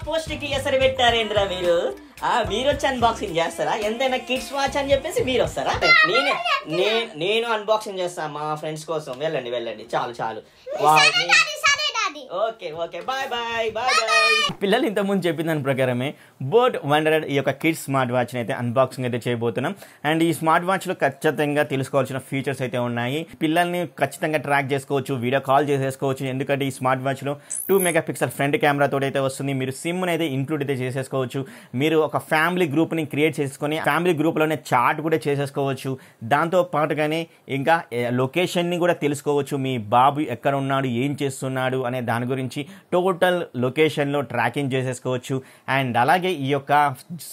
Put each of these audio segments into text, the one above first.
Post TSR పెట్టారేంద్రా మీరు మీరు వచ్చి అన్బాక్సింగ్ చేస్తారా ఎంతైనా కిడ్స్ వాచ్ అని చెప్పేసి మీరు వస్తారా నేను అన్బాక్సింగ్ చేస్తాను మా ఫ్రెండ్స్ కోసం వెళ్ళండి చాలు ఓకే బాయ్ పిల్లలు ఇంతకుముందు చెప్పిన దాని ప్రకారమే బోట్ 100 ఈ యొక్క కిడ్స్ స్మార్ట్ వాచ్ని అయితే అన్బాక్సింగ్ అయితే చేయబోతున్నాం. అండ్ ఈ స్మార్ట్ వాచ్లో ఖచ్చితంగా తెలుసుకోవాల్సిన ఫీచర్స్ అయితే ఉన్నాయి. పిల్లల్ని ఖచ్చితంగా ట్రాక్ చేసుకోవచ్చు, వీడియో కాల్ చేసేసుకోవచ్చు. ఎందుకంటే ఈ స్మార్ట్ వాచ్లో 2 మెగాపిక్సెల్ ఫ్రంట్ కెమెరాతో అయితే వస్తుంది. మీరు సిమ్ని అయితే ఇంక్లూడ్ అయితే చేసేసుకోవచ్చు. మీరు ఒక ఫ్యామిలీ గ్రూప్ని క్రియేట్ చేసుకొని ఫ్యామిలీ గ్రూప్లోనే చాట్ కూడా చేసేసుకోవచ్చు. దాంతో పాటుగానే ఇంకా లొకేషన్ని కూడా తెలుసుకోవచ్చు. మీ బాబు ఎక్కడ ఉన్నాడు, ఏం చేస్తున్నాడు అనే దాని గురించి టోటల్ లొకేషన్లో ట్రాకింగ్ చేసేసుకోవచ్చు. అండ్ అలాగే ఈ యొక్క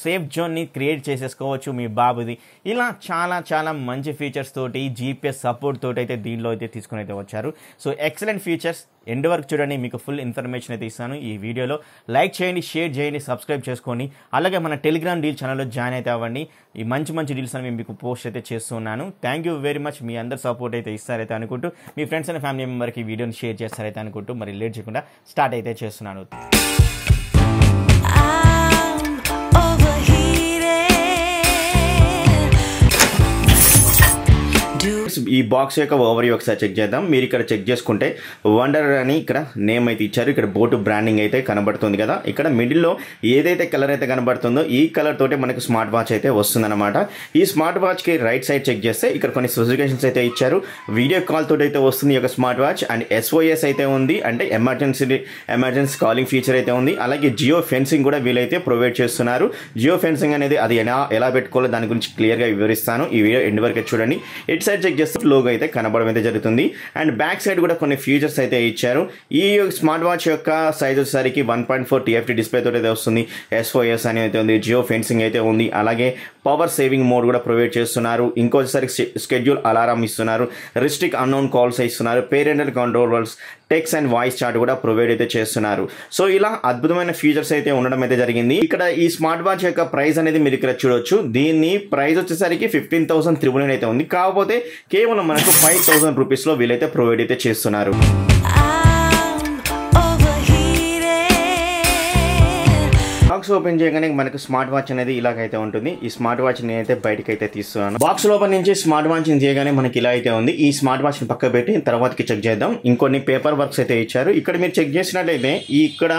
సేఫ్ జోన్ని క్రియేట్ చేసేసుకోవచ్చు మీ బాబుది. ఇలా చాలా మంచి ఫీచర్స్ తోటి జీపీఎస్ సపోర్ట్ తోటి అయితే దీనిలో అయితే తీసుకుని అయితే వచ్చారు. So excellent features. ఎండ్ వరకు చూడండి, మీకు ఫుల్ ఇన్ఫర్మేషన్ అయితే ఇస్తాను ఈ వీడియోలో. లైక్ చేయండి, షేర్ చేయండి, సబ్స్క్రైబ్ చేసుకోండి. అలాగే మన టెలిగ్రామ్ డీల్ ఛానల్లో జాయిన్ అయితే అవ్వండి. ఈ మంచి డీల్స్ అని మీకు పోస్ట్ అయితే చేస్తున్నాను. Thank you very much. మీ అందరు సపోర్ట్ అయితే ఇస్తారైతే అనుకుంటూ, మీ ఫ్రెండ్స్ అండ్ ఫ్యామిలీ మెంబర్కి ఈ వీడియోని షేర్ చేస్తారైతే అనుకుంటూ మరి లేట్ చేయకుండా స్టార్ట్ అయితే చేస్తున్నాను. ఈ బాక్స్ యొక్క ఓవర్ ఒకసారి చెక్ చేద్దాం. మీరు ఇక్కడ చెక్ చేసుకుంటే వండర్ అని ఇక్కడ నేమ్ అయితే ఇచ్చారు. ఇక్కడ బోట్ బ్రాండింగ్ అయితే కనబడుతుంది కదా. ఇక్కడ మిడిల్లో ఏదైతే కలర్ అయితే కనబడుతుందో ఈ కలర్ తోటి మనకు స్మార్ట్ వాచ్ అయితే వస్తుందన్నమాట. ఈ స్మార్ట్ వాచ్కి రైట్ సైడ్ చెక్ చేస్తే ఇక్కడ కొన్ని స్పెసిఫికేషన్స్ అయితే ఇచ్చారు. వీడియో కాల్ తోటి అయితే వస్తుంది ఈ యొక్క స్మార్ట్ వాచ్. అండ్ SOS అయితే ఉంది, అంటే ఎమర్జెన్సీ కాలింగ్ ఫీచర్ అయితే ఉంది. అలాగే జియో ఫెన్సింగ్ కూడా వీలైతే ప్రొవైడ్ చేస్తున్నారు. జియో ఫెన్సింగ్ అనేది అది ఎలా పెట్టుకోవాలో దాని గురించి క్లియర్గా వివరిస్తాను. ఈ వీడియో ఎండ్ వరకు చూడండి. ఇట్ సైడ్ చెక్ చేస్తే లోగో అయితే కనబడడం అయితే జరుగుతుంది. అండ్ బ్యాక్ సైడ్ కూడా కొన్ని ఫీచర్స్ అయితే ఇచ్చారు. ఈ స్మార్ట్ వాచ్ యొక్క సైజ్ వచ్చేసరికి 1.4 TFT డిస్ప్లే తోటి అయితే వస్తుంది. SOS అని అయితే ఉంది, జియో ఫెన్సింగ్ అయితే ఉంది. అలాగే పవర్ సేవింగ్ మోడ్ కూడా ప్రొవైడ్ చేస్తున్నారు. ఇంకోసారి స్కెడ్యూల్ అలారం ఇస్తున్నారు. రిస్ట్రిక్ట్ అన్నోన్ కాల్స్ ఇస్తున్నారు. Parental controls, text and voice chat కూడా ప్రొవైడ్ అయితే చేస్తున్నారు. సో ఇలా అద్భుతమైన ఫీచర్స్ అయితే ఉండడం అయితే జరిగింది. ఇక్కడ ఈ స్మార్ట్ వాచ్ యొక్క ప్రైస్ అనేది మీరు ఇక్కడ చూడొచ్చు. దీన్ని ప్రైస్ వచ్చేసరికి 15,399 అయితే ఉంది. కాకపోతే కేవలం మనకు 5,000 రూపీస్లో వీలైతే ప్రొవైడ్ అయితే చేస్తున్నారు. బాక్స్ ఓపెన్ చేయగానే మనకు స్మార్ట్ వాచ్ అనేది ఇలాగైతే ఉంటుంది. ఈ స్మార్ట్ వాచ్ నేనైతే బయటకి అయితే తీస్తున్నాను. బాక్స్ లోపల నుంచి స్మార్ట్ వాచ్ తీయగానే మనకి ఇలా అయితే ఉంది. ఈ స్మార్ట్ వాచ్ ని పక్క పెట్టి తర్వాతకి చెక్ చేద్దాం. ఇంకొన్ని పేపర్ వర్క్స్ అయితే ఇచ్చారు. ఇక్కడ మీరు చెక్ చేసినట్లయితే ఇక్కడ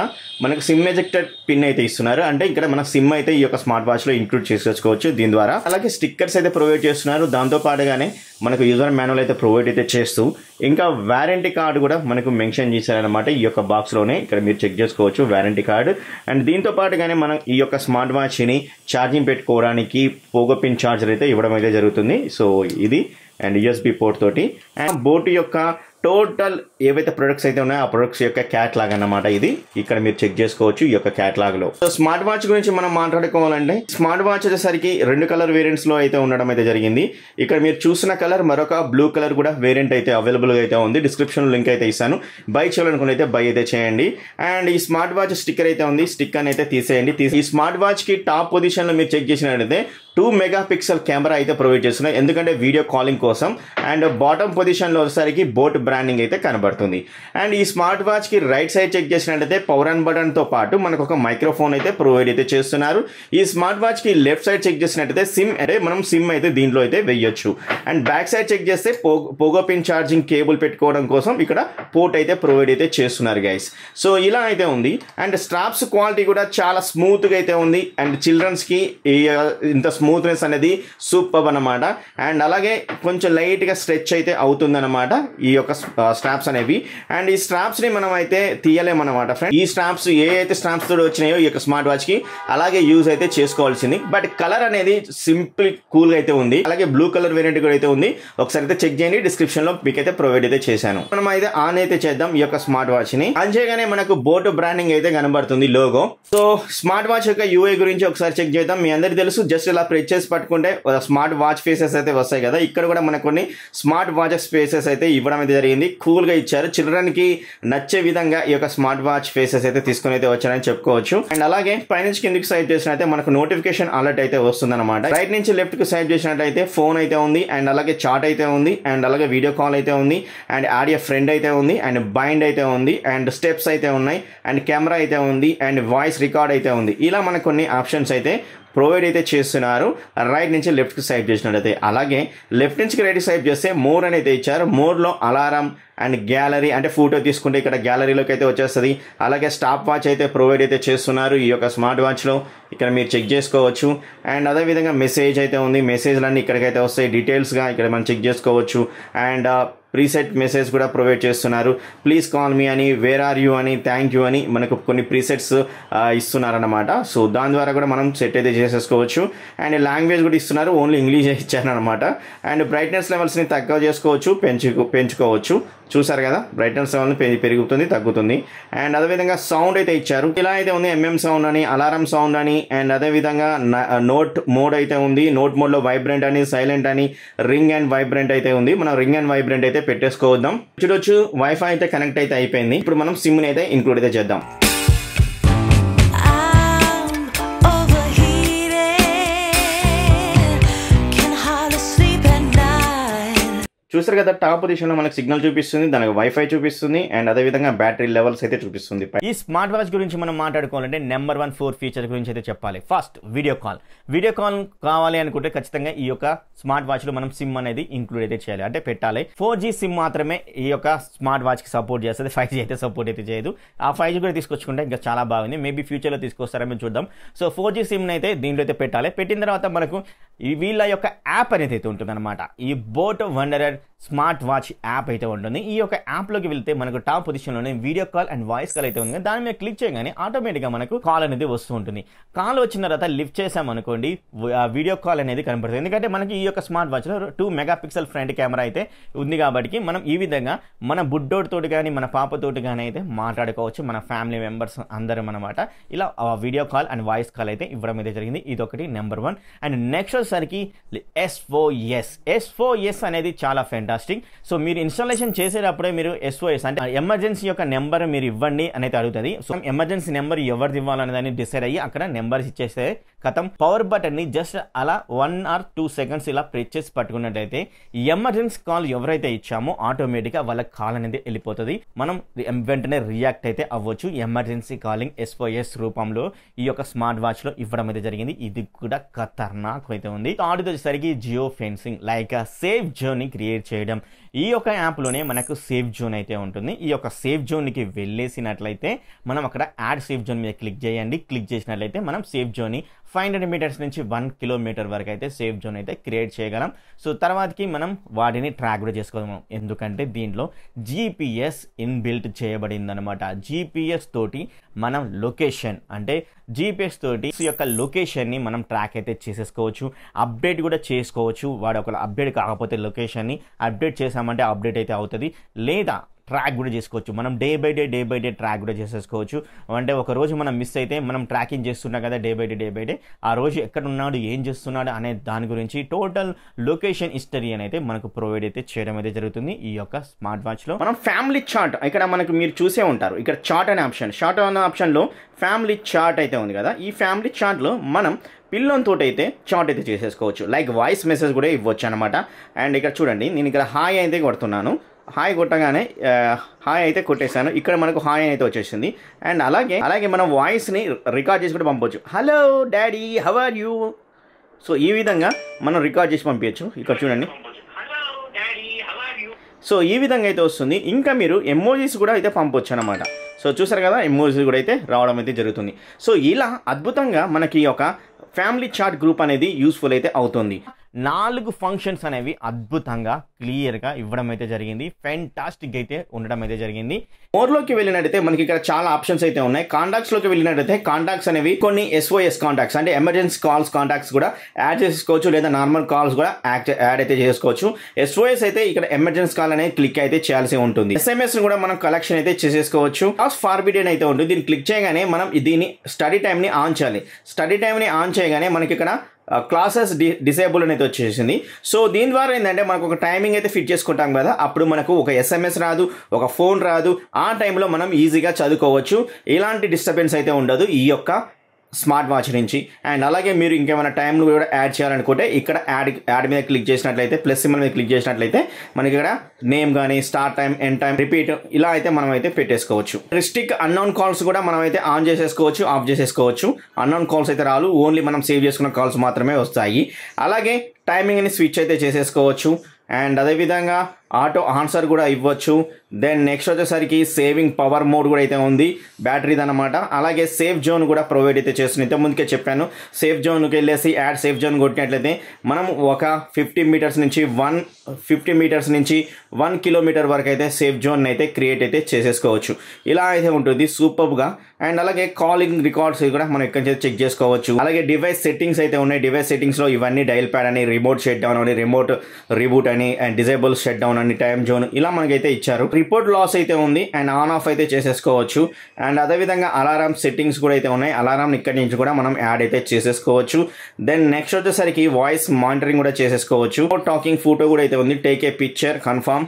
మనకు సిమ్ ఎజెక్టెడ్ పిన్ అయితే ఇస్తున్నారు. అంటే ఇక్కడ మన సిమ్ అయితే ఈ యొక్క స్మార్ట్ వాచ్ లో ఇంక్లూడ్ చేసుకోవచ్చు దీని ద్వారా. అలాగే స్టిక్కర్స్ అయితే ప్రొవైడ్ చేస్తున్నారు. దాంతో పాటుగానే మనకు యూజర్ మాన్యువల్ అయితే ప్రొవైడ్ అయితే చేస్తూ ఇంకా వారంటీ కార్డు కూడా మనకు మెన్షన్ చేశారనమాట ఈ యొక్క బాక్స్ లోనే. ఇక్కడ మీరు చెక్ చేసుకోవచ్చు వారంటీ కార్డు. అండ్ దీంతో పాటుగానే మనం ఈ యొక్క స్మార్ట్ వాచ్ ని ఛార్జింగ్ పెట్టుకోవడానికి పోగో పిన్ ఛార్జర్ అయితే ఇవ్వడం అయితే జరుగుతుంది. సో ఇది అండ్ USB పోర్ట్ తోటి. అండ్ బోట్ యొక్క టోటల్ ఏవైతే ప్రొడక్ట్స్ అయితే ఉన్నాయో ఆ ప్రొడక్ట్స్ యొక్క క్యాటలాగ్ అన్నమాట ఇది. ఇక్కడ మీరు చెక్ చేసుకోవచ్చు ఈ యొక్క క్యాటలాగ్ లో. సో స్మార్ట్ వాచ్ గురించి మనం మాట్లాడుకోవాలంటే స్మార్ట్ వాచ్ వచ్చేసరికి 2 కలర్ వేరియంట్స్ లో అయితే ఉండడం అయితే జరిగింది. ఇక్కడ మీరు చూసిన కలర్ మరొక బ్లూ కలర్ కూడా వేరియంట్ అయితే అవైలబుల్ గా అయితే ఉంది. డిస్క్రిప్షన్ లింక్ అయితే ఇస్తాను. బై చేయాలనుకుని అయితే బై అయితే చేయండి. అండ్ ఈ స్మార్ట్ వాచ్ స్టిక్కర్ అయితే ఉంది. స్టిక్కర్ అయితే తీసేయండి. ఈ స్మార్ట్ వాచ్ కి టాప్ పొజిషన్ లో మీరు చెక్ చేసినట్లయితే 2 మెగాపిక్సెల్ కెమెరా అయితే ప్రొవైడ్ చేస్తున్నాయి. ఎందుకంటే వీడియో కాలింగ్ కోసం. అండ్ బాటమ్ పొజిషన్ లో వచ్చేసరికి బోట్ బ్రాండింగ్ అయితే కనబడుతుంది. అండ్ ఈ స్మార్ట్ వాచ్ కి రైట్ సైడ్ చెక్ చేసినట్లయితే పవర్ ఆన్ బటన్ తో పాటు మనకు ఒక మైక్రోఫోన్ అయితే ప్రొవైడ్ అయితే చేస్తున్నారు. ఈ స్మార్ట్ వాచ్ కి లెఫ్ట్ సైడ్ చెక్ చేసినట్లయితే సిమ్ అంటే మనం సిమ్ అయితే దీంట్లో అయితే వేయొచ్చు. అండ్ బ్యాక్ సైడ్ చెక్ చేస్తే పోగో పిన్ ఛార్జింగ్ కేబుల్ పెట్టుకోవడం కోసం ఇక్కడ పోర్ట్ అయితే ప్రొవైడ్ అయితే చేస్తున్నారు గైస్. సో ఇలా అయితే ఉంది. అండ్ స్ట్రాప్స్ క్వాలిటీ కూడా చాలా స్మూత్ గా అయితే ఉంది. అండ్ చిల్డ్రన్స్ కి ఇంత స్మూత్నెస్ అనేది సూపర్ అన్నమాట. అండ్ అలాగే కొంచెం లైట్ గా స్ట్రెచ్ అయితే అవుతుంది అన్నమాట ఈ యొక్క స్ట్రాప్స్ అనేవి. అండ్ ఈ స్ట్రాప్స్ ని మనం అయితే తీయలేమన్నమాట ఫ్రెండ్. ఈ స్ట్రాప్స్ ఏ అయితే స్ట్రాప్స్ తోటి వచ్చినాయో ఈ యొక్క స్మార్ట్ వాచ్ కి అలాగే యూజ్ అయితే చేసుకోవాల్సింది. బట్ కలర్ అనేది సింపుల్ కూల్ గా అయితే ఉంది. అలాగే బ్లూ కలర్ వేరియంట్ కూడా అయితే ఉంది. ఒకసారి అయితే చెక్ చేయండి. డిస్క్రిప్షన్ లో మీకు అయితే ప్రొవైడ్ అయితే చేశాను. మనం అయితే ఆన్ అయితే చేద్దాం ఈ యొక్క స్మార్ట్ వాచ్ ని. ఆన్ చేయగానే మనకు బోట్ బ్రాండింగ్ అయితే కనబడుతుంది లోగో. సో స్మార్ట్ వాచ్ యొక్క UI గురించి ఒకసారి చెక్ చేద్దాం. మీ అందరికీ తెలుసు, జస్ట్ ఇలా ప్రెస్ చేసి పట్టుకుంటే స్మార్ట్ వాచ్ ఫేసెస్ అయితే వస్తాయి కదా, ఇక్కడ కూడా మనకు కొన్ని స్మార్ట్ వాచ్ ఫేసెస్ అయితే ఇవ్వడం అయితే జరిగింది. కూల్గా ఇచ్చారు. చిల్డ్రన్కి నచ్చే విధంగా ఈ యొక్క స్మార్ట్ వాచ్ ఫేసెస్ అయితే తీసుకుని అయితే వచ్చారని చెప్పుకోవచ్చు. అండ్ అలాగే పైనుంచి కిందికి స్వైప్ చేసినట్లయితే మనకు నోటిఫికేషన్ అలర్ట్ అయితే వస్తుందన్నమాట. రైట్ నుంచి లెఫ్ట్ కి స్వైప్ చేసినట్లయితే ఫోన్ అయితే ఉంది, అండ్ అలాగే చాట్ అయితే ఉంది, అండ్ అలాగే వీడియో కాల్ అయితే ఉంది, అండ్ యాడ్ ఏ ఫ్రెండ్ అయితే ఉంది, అండ్ బైండ్ అయితే ఉంది, అండ్ స్టెప్స్ అయితే ఉన్నాయి, అండ్ కెమెరా అయితే ఉంది, అండ్ వాయిస్ రికార్డ్ అయితే ఉంది. ఇలా మనకు కొన్ని ఆప్షన్స్ అయితే ప్రొవైడ్ అయితే చేస్తున్నారు. రైట్ నుంచి లెఫ్ట్కి స్వైప్ చేసినట్లయితే, అలాగే లెఫ్ట్ నుంచి రైట్ స్వైప్ చేస్తే మోర్ అని అయితే ఇచ్చారు. మోర్లో అలారం అండ్ గ్యాలరీ, అంటే ఫోటో తీసుకుంటే ఇక్కడ గ్యాలరీలోకి అయితే వచ్చేస్తుంది. అలాగే స్టాప్ వాచ్ అయితే ప్రొవైడ్ అయితే చేస్తున్నారు ఈ యొక్క స్మార్ట్ వాచ్లో, ఇక్కడ మీరు చెక్ చేసుకోవచ్చు. అండ్ అదేవిధంగా మెసేజ్ అయితే ఉంది, మెసేజ్లన్నీ ఇక్కడికైతే వస్తాయి డీటెయిల్స్గా, ఇక్కడ మనం చెక్ చేసుకోవచ్చు. అండ్ ప్రీసెట్ మెసేజ్ కూడా ప్రొవైడ్ చేస్తున్నారు. ప్లీజ్ కాల్ మీ అని, వేర్ ఆర్ యూ అని, థ్యాంక్ యూ అని మనకు కొన్ని ప్రీసెట్స్ ఇస్తున్నారన్నమాట. సో దాని ద్వారా కూడా మనం సెట్ అయితే చేసేసుకోవచ్చు. అండ్ లాంగ్వేజ్ కూడా ఇస్తున్నారు, ఓన్లీ ఇంగ్లీష్ ఇచ్చారనమాట. అండ్ బ్రైట్నెస్ లెవెల్స్ని తక్కువ చేసుకోవచ్చు, పెంచుకోవచ్చు. చూసారు కదా, బ్రైట్నెస్ లెవెల్ని పెరుగుతుంది, తగ్గుతుంది. అండ్ అదేవిధంగా సౌండ్ అయితే ఇచ్చారు. ఇలా అయితే ఉంది ఎంఎం సౌండ్ అని, అలారం సౌండ్ అని, అండ్ అదేవిధంగా నోట్ మోడ్ అయితే ఉంది. నోట్ మోడ్లో వైబ్రెంట్ అని, సైలెంట్ అని, రింగ్ అండ్ వైబ్రెంట్ అయితే ఉంది. మనం రింగ్ అండ్ వైబ్రెంట్ అయితే పెట్టేసుకోవద్దాం. చూడొచ్చు వైఫై అయితే కనెక్ట్ అయితే అయిపోయింది. ఇప్పుడు మనం సిమ్ని అయితే ఇంక్లూడ్ అయితే చేద్దాం. చూస్తారు కదా, టాప్ పొజిషన్లో మనకు సిగ్నల్ చూపిస్తుంది, దానికి వైఫై చూపిస్తుంది, అండ్ అదేవిధంగా బ్యాటరీ లెవెల్స్ అయితే చూపిస్తుంది. ఈ స్మార్ట్ వాచ్ గురించి మనం మాట్లాడుకోవాలంటే నెంబర్ 1 4 ఫీచర్ గురించి అయితే చెప్పాలి. ఫస్ట్ వీడియో కాల్ కావాలి అనుకుంటే ఖచ్చితంగా ఈ యొక్క స్మార్ట్ వాచ్లో మనం సిమ్ అనేది ఇంక్లూడ్ అయితే చేయాలి, అంటే పెట్టాలి. 4G సిమ్ మాత్రమే ఈ యొక్క స్మార్ట్ వాచ్కి సపోర్ట్ చేస్తుంది, 5G అయితే సపోర్ట్ అయితే చేయదు. ఆ 5G కూడా తీసుకొచ్చుకుంటే ఇంకా చాలా బాగుంది, మేబీ ఫ్యూచర్లో తీసుకొస్తారని చూద్దాం. సో 4G సిమ్ని అయితే దీంట్లో అయితే పెట్టాలి. పెట్టిన తర్వాత మనకు వీళ్ళ యొక్క యాప్ అనేది అయితే ఉంటుంది అనమాట. ఈ boAt wanderer smart watch app అయితే ఉంటుంది. ఈ యొక్క యాప్లోకి వెళ్తే మనకు టాప్ పొజిషన్లోనే video call and voice call అయితే ఉంది. దాని మీద క్లిక్ చేయగానే ఆటోమేటిక్గా మనకు కాల్ అనేది వస్తూ ఉంటుంది. కాల్ వచ్చిన తర్వాత లిఫ్ట్ చేసామనుకోండి, వీడియో కాల్ అనేది కనపడుతుంది. ఎందుకంటే మనకి ఈ యొక్క స్మార్ట్ వాచ్లో 2 మెగాపిక్సెల్ ఫ్రంట్ కెమెరా అయితే ఉంది కాబట్టి మనం ఈ విధంగా మన బుడ్డోడితోటి కానీ మన పాపతోటి కానీ అయితే మాట్లాడుకోవచ్చు, మన ఫ్యామిలీ మెంబర్స్ అందరం అనమాట. ఇలా video call and voice call అయితే ఇవ్వడం అయితే జరిగింది. ఇదొకటి నెంబర్ 1. అండ్ నెక్స్ట్ వచ్చేసరికి SOS అనేది చాలా ఫెంటాస్టిక్. సో మీరు ఇన్స్టాలేషన్ చేసేటప్పుడే మీరు SOS అంటే ఎమర్జెన్సీ యొక్క నెంబర్ మీరు ఇవ్వండి అనేది అడుగుతుంది. సో ఎమర్జెన్సీ నెంబర్ ఎవరిది ఇవ్వాలనే దాన్ని డిసైడ్ అయ్యి అక్కడ నెంబర్స్ ఇచ్చేస్తే కథం పవర్ బటన్ ని జస్ట్ అలా 1 or 2 seconds ఇలా ప్రెస్ చేసి పట్టుకున్నట్టయితే ఎమర్జెన్సీ కాల్ ఎవరైతే ఇచ్చామో ఆటోమేటిక్గా వాళ్ళ కాల్ అనేది వెళ్ళిపోతుంది. మనం వెంటనే రియాక్ట్ అయితే అవ్వచ్చు. ఎమర్జెన్సీ కాలింగ్ SOS రూపంలో ఈ యొక్క స్మార్ట్ వాచ్ లో ఇవ్వడం అయితే జరిగింది. ఇది కూడా ఖతర్నాక్ అయితే ఉంది. థర్డ్ వచ్చేసరికి geo fencing like safe zone ని క్రియేట్ చేయడం. ఈ యొక్క యాప్లోనే మనకు సేఫ్ జోన్ అయితే ఉంటుంది. ఈ యొక్క సేఫ్ జోన్కి వెళ్ళేసినట్లయితే మనం అక్కడ యాడ్ సేఫ్ జోన్ మీద క్లిక్ చేయండి. క్లిక్ చేసినట్లయితే మనం సేఫ్ జోన్ని 500 meters నుంచి 1 kilometer వరకు అయితే సేఫ్ జోన్ అయితే క్రియేట్ చేయగలం. సో తర్వాతకి మనం వాటిని ట్రాక్ కూడా చేసుకోగలం, ఎందుకంటే దీంట్లో GPS ఇన్బిల్ట్ చేయబడింది అనమాట. GPS తోటి మనం లొకేషన్ అంటే GPS తోటి ఈ యొక్క లొకేషన్ని మనం ట్రాక్ అయితే చేసేసుకోవచ్చు, అప్డేట్ కూడా చేసుకోవచ్చు. వాడు ఒక అప్డేట్ కాకపోతే లొకేషన్ని అప్డేట్ చేసామంటే అప్డేట్ అయితే అవుతుంది, లేదా ట్రాక్ కూడా చేసుకోవచ్చు. మనం డే బై డే ట్రాక్ కూడా చేసేసుకోవచ్చు. అంటే ఒక రోజు మనం మిస్ అయితే మనం ట్రాకింగ్ చేస్తున్నాం కదా డే బై డే ఆ రోజు ఎక్కడ ఉన్నాడు, ఏం చేస్తున్నాడు అనే దాని గురించి టోటల్ లొకేషన్ హిస్టరీ అని అయితే మనకు ప్రొవైడ్ అయితే చేయడం అయితే జరుగుతుంది ఈ యొక్క స్మార్ట్ వాచ్లో. మనం ఫ్యామిలీ చార్ట్ ఇక్కడ మనకు మీరు చూసే ఉంటారు, ఇక్కడ చార్ట్ అనే ఆప్షన్లో ఫ్యామిలీ చార్ట్ అయితే ఉంది కదా. ఈ ఫ్యామిలీ చార్ట్లో మనం పిల్లలతో అయితే చాట్ అయితే చేసేసుకోవచ్చు, లైక్ వాయిస్ మెసేజ్ కూడా ఇవ్వచ్చు అనమాట. అండ్ ఇక్కడ చూడండి, నేను ఇక్కడ హాయ్ అయితే కొడుతున్నాను. హాయ్ కొట్టగానే హాయ్ అయితే కొట్టేశాను, ఇక్కడ మనకు హాయ్ అయితే వచ్చేసింది. అండ్ అలాగే మనం వాయిస్ని రికార్డ్ చేసి కూడా పంపవచ్చు. Hello daddy how are you. So ఈ విధంగా మనం రికార్డ్ చేసి పంపించచ్చు. ఇక్కడ చూడండి, సో ఈ విధంగా అయితే వస్తుంది. ఇంకా మీరు ఎమోజీస్ కూడా అయితే పంపొచ్చు అనమాట. సో చూసారు కదా, ఎమోజీస్ కూడా అయితే రావడం అయితే జరుగుతుంది. సో ఇలా అద్భుతంగా మనకి ఒక ఫ్యామిలీ చాట్ గ్రూప్ అనేది యూస్ఫుల్ అయితే అవుతుంది. 4 ఫంక్షన్స్ అనేవి అద్భుతంగా క్లియర్గా ఇవ్వడం అయితే జరిగింది. ఫెంటాస్టిక్ అయితే ఉండడం అయితే జరిగింది. మోర్లోకి వెళ్ళినట్టయితే మనకి ఇక్కడ చాలా ఆప్షన్స్ అయితే ఉన్నాయి. కాంటాక్ట్స్లోకి వెళ్ళినట్టయితే కాంటాక్ట్స్ అనేవి కొన్ని SOS కాంటాక్ట్స్ అంటే ఎమర్జెన్సీ కాల్స్ కాంటాక్ట్స్ కూడా యాడ్ చేసుకోవచ్చు, లేదా నార్మల్ కాల్స్ కూడా యాడ్ అయితే చేసుకోవచ్చు. SOS అయితే ఇక్కడ ఎమర్జెన్సీ కాల్ అనేది క్లిక్ అయితే చేయాల్సి ఉంటుంది. SMS కూడా మనం కలెక్షన్ అయితే చేసేసుకోవచ్చు. కాల్స్ ఫార్బిడెన్ అయితే ఉంటుంది. దీన్ని క్లిక్ చేయగానే మనం దీన్ని స్టడీ టైంని ఆన్ చేయాలి. స్టడీ టైంని ఆన్ చేయగానే మనకి ఇక్కడ క్లాసెస్ డిసేబుల్ అనేది వచ్చేసింది. సో దీని ద్వారా ఏంటంటే మనకు ఒక టైమింగ్ అయితే ఫిట్ చేసుకుంటాం కదా, అప్పుడు మనకు ఒక SMS రాదు, ఒక ఫోన్ రాదు. ఆ టైంలో మనం ఈజీగా చదువుకోవచ్చు. ఎలాంటి డిస్టర్బెన్స్ అయితే ఉండదు ఈ యొక్క స్మార్ట్ వాచ్ నుంచి. అండ్ అలాగే మీరు ఇంకేమైనా టైంను కూడా యాడ్ చేయాలనుకుంటే ఇక్కడ యాడ్ మీద క్లిక్ చేసినట్లయితే, ప్లస్ సింబల్ మీద క్లిక్ చేసినట్లయితే మనకి ఇక్కడ నేమ్ కానీ, start time, end time, repeat ఇలా అయితే మనం అయితే పెట్టేసుకోవచ్చు. రిస్ట్రిక్ట్ అన్నోన్ కాల్స్ కూడా మనం అయితే ఆన్ చేసేసుకోవచ్చు, ఆఫ్ చేసేసుకోవచ్చు. అన్నోన్ కాల్స్ అయితే రాలు, ఓన్లీ మనం సేవ్ చేసుకున్న కాల్స్ మాత్రమే వస్తాయి. అలాగే టైమింగ్ని స్విచ్ అయితే చేసేసుకోవచ్చు. అండ్ అదేవిధంగా ఆటో ఆన్సర్ కూడా ఇవ్వచ్చు. దెన్ నెక్స్ట్ వచ్చేసరికి సేవింగ్ పవర్ మోడ్ కూడా అయితే ఉంది, బ్యాటరీది అనమాట. అలాగే సేఫ్ జోన్ కూడా ప్రొవైడ్ అయితే చేస్తుంది. ఇంత ముందుకే చెప్పాను, సేఫ్ జోన్కి వెళ్ళేసి యాడ్ సేఫ్ జోన్ కొట్టినట్లయితే మనం ఒక 50 మీటర్స్ నుంచి 1 కిలోమీటర్ వరకు అయితే సేఫ్ జోన్ అయితే క్రియేట్ అయితే చేసేసుకోవచ్చు. ఇలా అయితే ఉంటుంది సూపర్గా. అండ్ అలాగే కాలింగ్ రికార్డ్స్ కూడా మనం ఇక్కడ నుంచి చెక్ చేసుకోవచ్చు. అలాగే డివైస్ సెట్టింగ్స్ అయితే ఉన్నాయి. డివైస్ సెట్టింగ్స్లో ఇవన్నీ డైల్ ప్యాడ్ అని, రిమోట్ షట్ డౌన్ అని, రిమోట్ రీబూట్ అని, అండ్ డిజేబుల్ షట్ డౌన్ అని, టైమ్ జోన్ ఇలా మనకైతే ఇచ్చారు. రిపోర్ట్ లాస్ అయితే ఉంది అండ్ ఆన్ ఆఫ్ అయితే చేసేసుకోవచ్చు. అండ్ అదేవిధంగా అలారం సెట్టింగ్స్ కూడా అయితే ఉన్నాయి. అలారం ఇక్కడి నుంచి కూడా మనం యాడ్ అయితే చేసేసుకోవచ్చు. దెన్ నెక్స్ట్ వచ్చేసరికి వాయిస్ మానిటరింగ్ కూడా చేసేసుకోవచ్చు. టాకింగ్ ఫోటో కూడా అయితే ఉంది. Take a picture, confirm.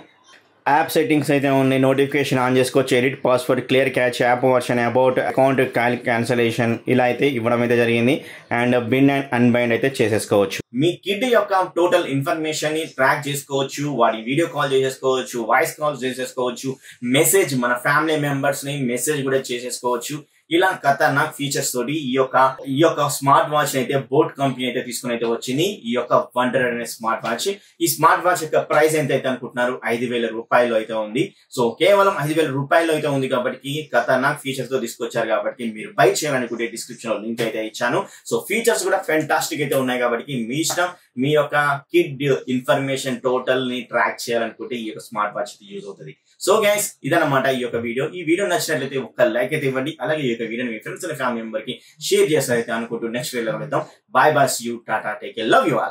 App settings అయితే ఉన్నాయి. నోటిఫికేషన్ ఆన్ చేసుకోవచ్చు. Edit password, clear catch, app version, about, account cancellation ఇలా అయితే ఇవ్వడం అయితే జరిగింది. అండ్ బిన్ అండ్ అన్బైండ్ అయితే చేసేసుకోవచ్చు. మీ కిడ్ యొక్క టోటల్ ఇన్ఫర్మేషన్ ని ట్రాక్ చేసుకోవచ్చు. వాడి వీడియో కాల్ చేసేసుకోవచ్చు, వాయిస్ కాల్స్ చేసేసుకోవచ్చు, మెసేజ్ మన ఫ్యామిలీ మెంబర్స్ ని మెసేజ్ కూడా చేసేసుకోవచ్చు. ఇలా ఖతర్నాక్ ఫీచర్స్ తోటి ఈ యొక్క స్మార్ట్ వాచ్ అయితే బోట్ కంపెనీ అయితే తీసుకుని అయితే వచ్చింది. ఈ యొక్క వండర్ అనే స్మార్ట్ వాచ్. ఈ స్మార్ట్ వాచ్ యొక్క ప్రైస్ ఎంత అయితే అనుకుంటున్నారు, 5,000 రూపాయలు అయితే ఉంది. సో కేవలం 5,000 రూపాయలు అయితే ఉంది కాబట్టి ఖతర్నాక్ ఫీచర్స్ తో తీసుకొచ్చారు కాబట్టి మీరు బై చేయాలనుకుంటే డిస్క్రిప్షన్ లో లింక్ అయితే ఇచ్చాను. సో ఫీచర్స్ కూడా ఫెంటాస్టిక్ అయితే ఉన్నాయి కాబట్టి మీ ఇష్టం. మీ యొక్క కిడ్ ఇన్ఫర్మేషన్ టోటల్ ని ట్రాక్ చేయాలనుకుంటే ఈ యొక్క స్మార్ట్ వాచ్ యూజ్ అవుతుంది. సో గైస్ ఇదన్నమాట ఈ యొక్క వీడియో. ఈ వీడియో నచ్చినట్లయితే ఒక లైక్ అయితే ఇవ్వండి. అలాగే ఈ యొక్క వీడియోని మీ ఫ్రెండ్స్ అండ్ ఫ్యామిలీ మెంబర్ కి షేర్ చేస్తారైతే అనుకుంటూ నెక్స్ట్ వీడియోలో వెళ్దాం. Bye bye, see you, tata, take care, love you all.